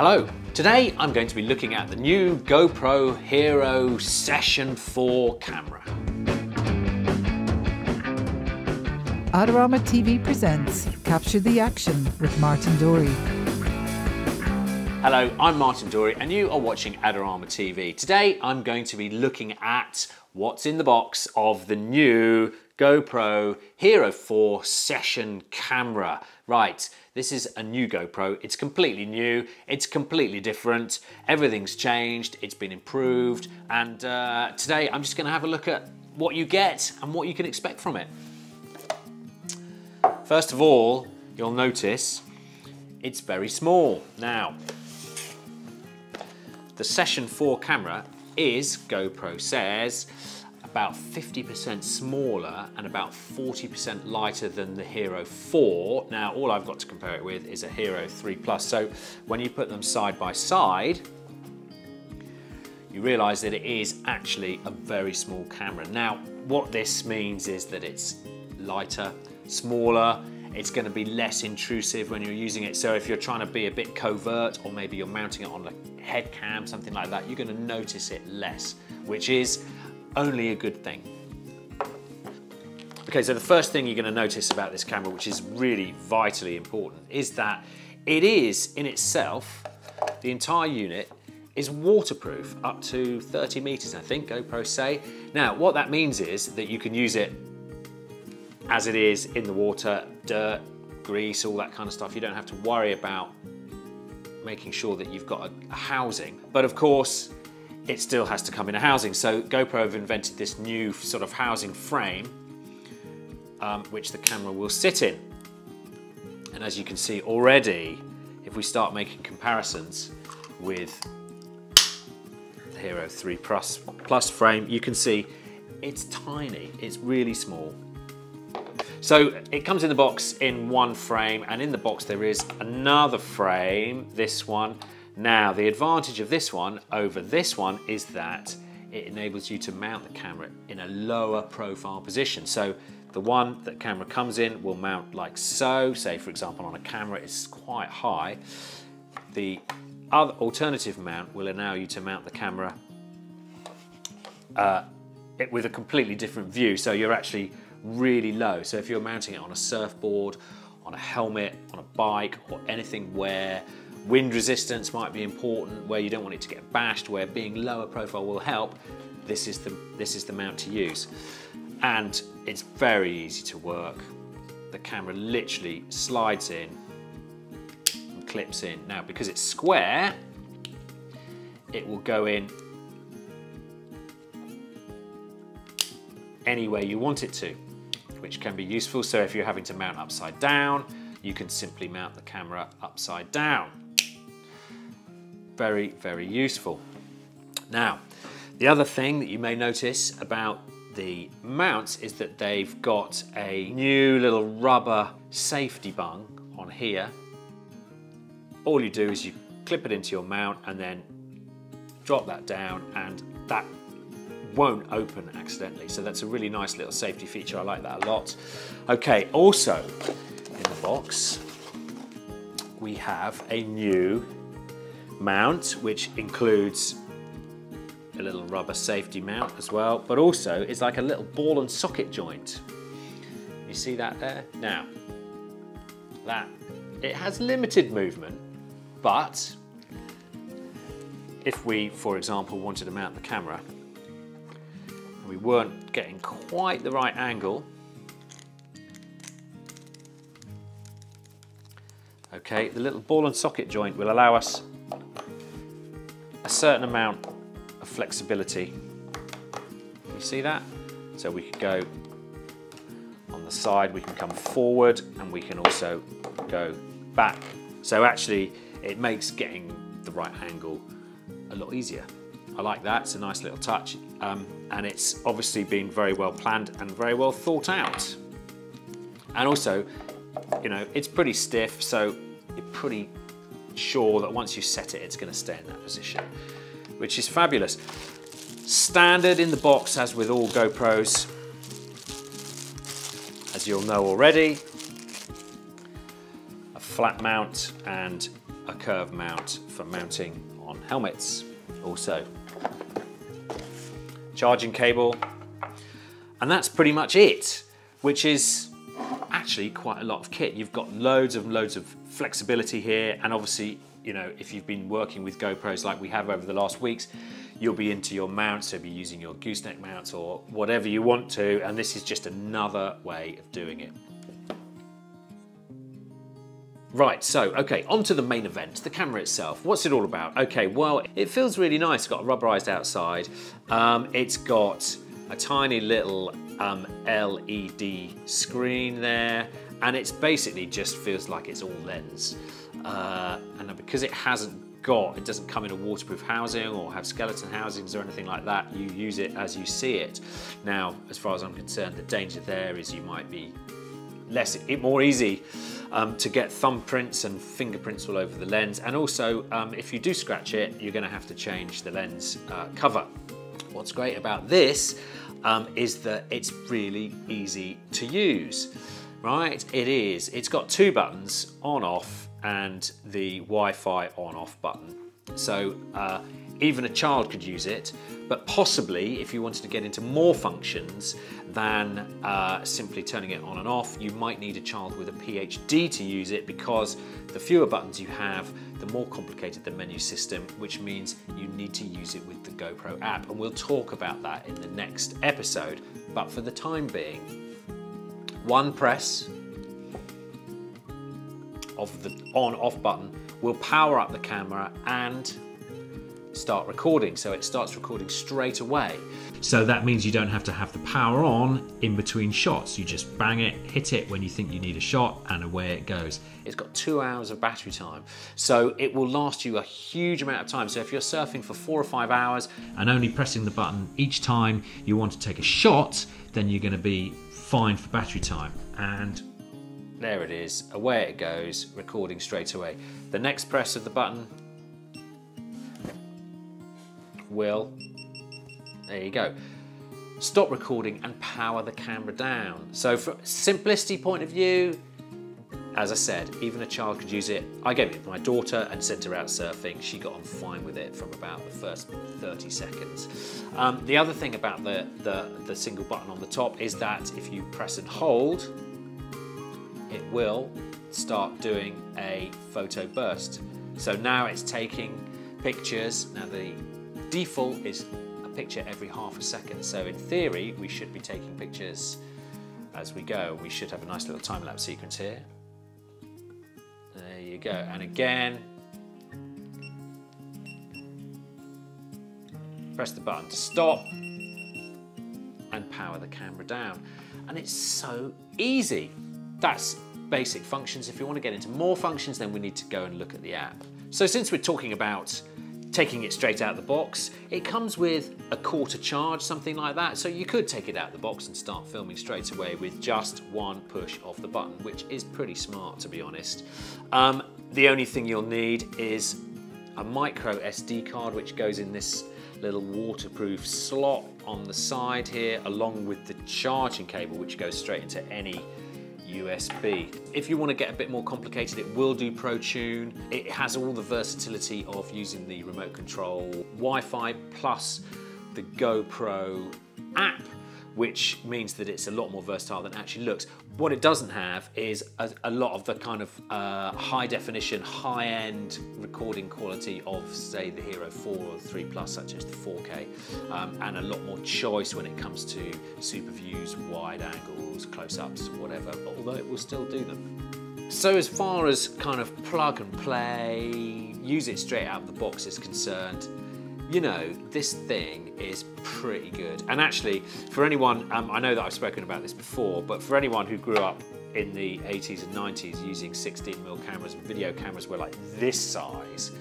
Hello, today I'm going to be looking at the new GoPro Hero Session 4 camera. Adorama TV presents Capture the Action with Martin Dorey. Hello, I'm Martin Dorey and you are watching Adorama TV. Today I'm going to be looking at what's in the box of the new GoPro HERO4 Session camera. Right, this is a new GoPro. It's completely new, it's completely different, everything's changed, it's been improved, and today I'm just going to have a look at what you get and what you can expect from it. First of all, you'll notice it's very small. Now, the Session 4 camera is, GoPro says, about 50% smaller and about 40% lighter than the HERO4. Now, all I've got to compare it with is a HERO3 Plus. So when you put them side by side, you realize that it is actually a very small camera. Now, what this means is that it's lighter, smaller, it's going to be less intrusive when you're using it. So if you're trying to be a bit covert, or maybe you're mounting it on a head cam, something like that, you're going to notice it less, which is only a good thing. Okay, so the first thing you're going to notice about this camera, which is really vitally important, is that it is in itself, the entire unit is waterproof up to 30 meters, I think GoPro say. Now, what that means is that you can use it as it is in the water, dirt, grease, all that kind of stuff. You don't have to worry about making sure that you've got a housing. But of course, it still has to come in a housing. So GoPro have invented this new sort of housing frame, which the camera will sit in. And as you can see already, if we start making comparisons with the HERO3 Plus frame, you can see it's tiny, it's really small. So it comes in the box in one frame, and in the box there is another frame, this one. Now, the advantage of this one over this one is that it enables you to mount the camera in a lower profile position. So the one that camera comes in will mount like so. Say, for example, on a camera it's quite high. The other alternative mount will allow you to mount the camera with a completely different view. So you're actually really low. So if you're mounting it on a surfboard, on a helmet, on a bike, or anything where wind resistance might be important, where you don't want it to get bashed, where being lower profile will help, this is the mount to use. And it's very easy to work. The camera literally slides in and clips in. Now, because it's square, it will go in anywhere you want it to, which can be useful. So if you're having to mount upside down, you can simply mount the camera upside down. Very, very useful. Now, the other thing that you may notice about the mounts is that they've got a new little rubber safety bung on here. All you do is you clip it into your mount and then drop that down, and that won't open accidentally. So that's a really nice little safety feature. I like that a lot. Okay, also in the box, we have a new mount, which includes a little rubber safety mount as well, but also it's like a little ball and socket joint. You see that there? Now, it has limited movement, but if we, for example, wanted to mount the camera, we weren't getting quite the right angle. Okay, the little ball and socket joint will allow us a certain amount of flexibility. You see that? So we could go on the side, we can come forward, and we can also go back. So actually, it makes getting the right angle a lot easier. I like that, it's a nice little touch, and it's obviously been very well planned and very well thought out. And also, you know, it's pretty stiff, so you're pretty sure that once you set it, it's going to stay in that position, which is fabulous. Standard in the box, as with all GoPros, as you'll know already, a flat mount and a curved mount for mounting on helmets. Also, charging cable, and that's pretty much it, which is actually quite a lot of kit. You've got loads of flexibility here, and obviously, you know, if you've been working with GoPros like we have over the last weeks, you'll be into your mounts, so be using your gooseneck mounts or whatever you want to, and this is just another way of doing it. Right, so, okay, on to the main event, the camera itself. What's it all about? Okay, well, it feels really nice. It's got a rubberized outside. It's got a tiny little LED screen there, and it's basically just feels like it's all lens. And because it doesn't come in a waterproof housing or have skeleton housings or anything like that, you use it as you see it. Now, as far as I'm concerned, the danger there is you might be more easy to get thumbprints and fingerprints all over the lens, and also if you do scratch it, you're going to have to change the lens cover. What's great about this is that it's really easy to use, right? It is. It's got two buttons, on off, and the Wi-Fi on off button. So even a child could use it, but possibly if you wanted to get into more functions than simply turning it on and off, you might need a child with a PhD to use it, because the fewer buttons you have, the more complicated the menu system, which means you need to use it with the GoPro app. And we'll talk about that in the next episode. But for the time being, one press of the on-off button will power up the camera and start recording. So it starts recording straight away. So that means you don't have to have the power on in between shots. You just bang it, hit it when you think you need a shot, and away it goes. It's got 2 hours of battery time, so it will last you a huge amount of time. So if you're surfing for 4 or 5 hours and only pressing the button each time you want to take a shot, then you're going to be fine for battery time. And there it is, away it goes, recording straight away. The next press of the button will, there you go, stop recording and power the camera down. So from a simplicity point of view, as I said, even a child could use it. I gave it to my daughter and sent her out surfing. She got on fine with it from about the first 30 seconds. The other thing about the single button on the top is that if you press and hold, it will start doing a photo burst. So now it's taking pictures. Now the default is a picture every half a second. So in theory, we should be taking pictures as we go. We should have a nice little time-lapse sequence here. There you go. And again, press the button to stop and power the camera down. And it's so easy. That's basic functions. If you want to get into more functions, then we need to go and look at the app. So since we're talking about taking it straight out of the box, it comes with a quarter charge, something like that. So you could take it out of the box and start filming straight away with just one push of the button, which is pretty smart, to be honest. The only thing you'll need is a micro SD card, which goes in this little waterproof slot on the side here, along with the charging cable, which goes straight into any USB. If you want to get a bit more complicated, it will do Pro Tune. It has all the versatility of using the remote control Wi-Fi plus the GoPro app, which means that it's a lot more versatile than it actually looks. What it doesn't have is a lot of the kind of high definition, high-end recording quality of, say, the HERO4 or the 3 Plus, such as the 4K, and a lot more choice when it comes to super views, wide angles, close-ups, whatever, although it will still do them. So as far as kind of plug and play, use it straight out of the box is concerned, you know, this thing is pretty good. And actually, for anyone, I know that I've spoken about this before, but for anyone who grew up in the 80s and 90s using 16mm cameras, and video cameras were like this size,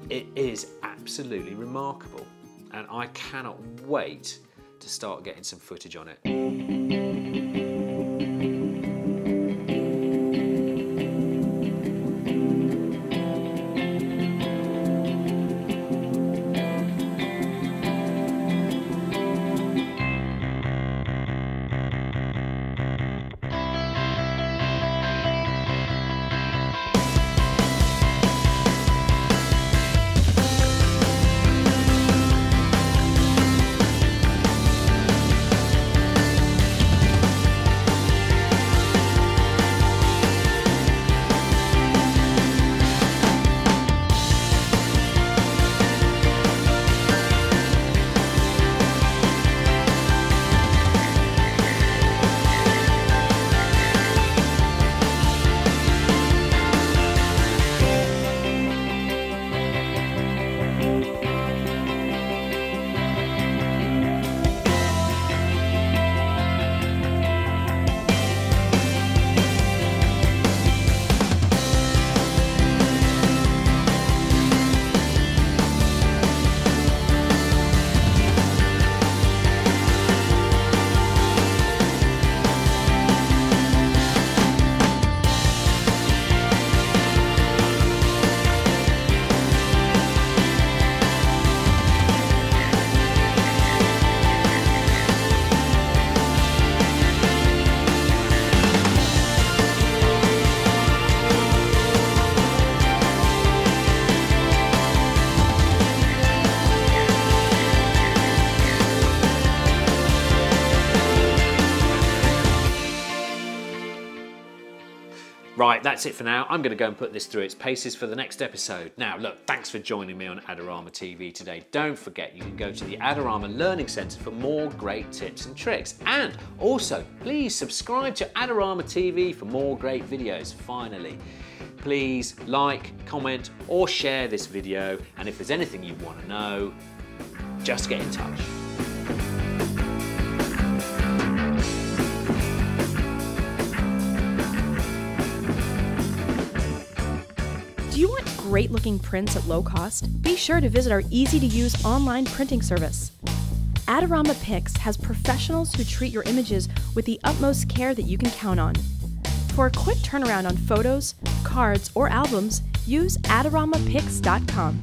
it is absolutely remarkable. And I cannot wait to start getting some footage on it. Right, that's it for now. I'm going to go and put this through its paces for the next episode. Now, look, thanks for joining me on Adorama TV today. Don't forget, you can go to the Adorama Learning Centre for more great tips and tricks. And also, please subscribe to Adorama TV for more great videos. Finally, please like, comment, or share this video. And if there's anything you want to know, just get in touch. Do you want great looking prints at low cost? Be sure to visit our easy to use online printing service. Adorama Pix has professionals who treat your images with the utmost care that you can count on. For a quick turnaround on photos, cards, or albums, use adoramapix.com.